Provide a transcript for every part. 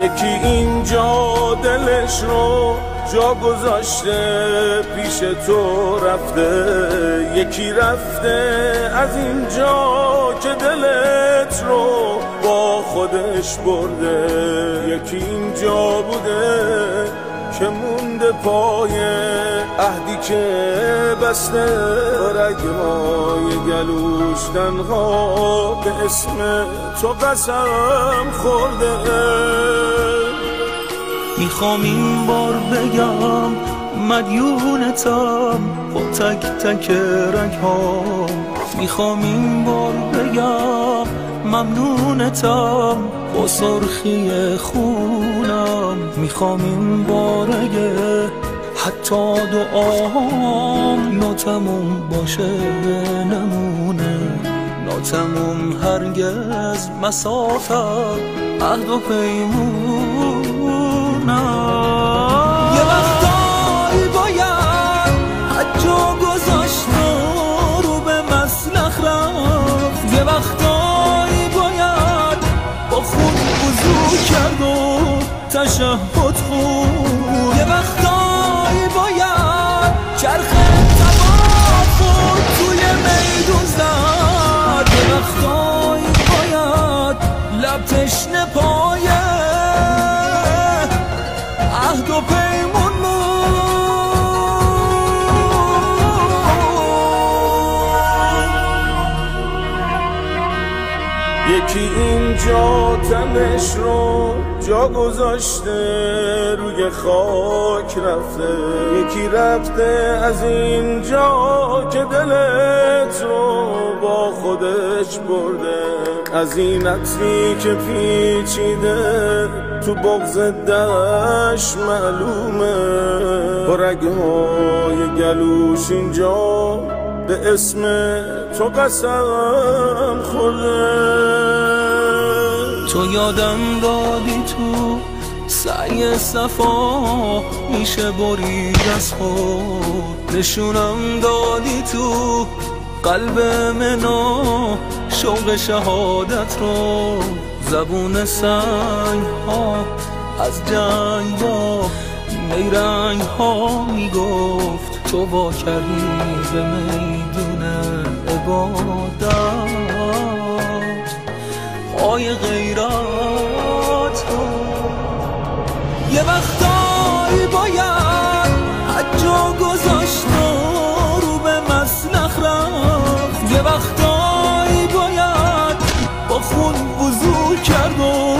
یکی اینجا دلش رو جا گذاشته پیش تو رفته، یکی رفته از اینجا که دلت رو با خودش برده، یکی اینجا بوده که مونده پای عهدی که بسته رگ‌های گلوش تنها به اسم تو قسم خورده. میخوام این بار بگم مدیونتم با تک تک رگ‌ها، میخوام این بار بگم ممنونتم با سرخی خونم، میخوام این بارگه حتی دعام ناتموم باشه نمونه، ناتموم هرگز مسافت عهد و پیمونم. یه وقتایی باید حجا گذاشت و رو به مسلخ رفت، یه وقتایی باید با خود وضو کرد و تشهد خون، یه وقتایی باید چرخ طواف توی میدون زد، یه وقتایی باید لب تشنه پای عهد و پیمون یکی اینجا تنش رو جا گذاشته روی خاک رفته، یکی رفته از اینجا که دلت رو با خودش برده، از این عطری که پیچیده تو بغض دشت معلومه، با رگ‌های گلوش اینجا به اسم تو قسم خورده. تو یادم دادی تو سعی صفا میشه برید از خود، نشونم دادی تو قلب منو شوق شهادت رو، زبون سنگ ها از جنگ با نیرنگ ها میگفت تو با کردی به میدون عبادت پای غیرت رو. یه وقتایی باید حجا گذاشت و رو به مسلخ رفت، یه وقتایی باید با خون وضو کرد و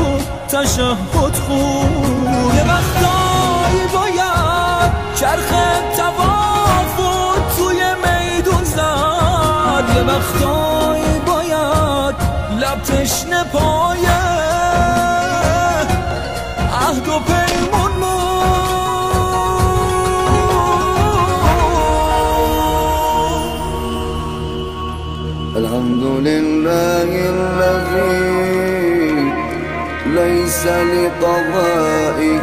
تشهد خون، یه وقتایی باید چرخ طواف توی میدون زد، یه وقتایی باید لب تشنه پای عهد و پیمون الحمدلله الذي ليس لقضائه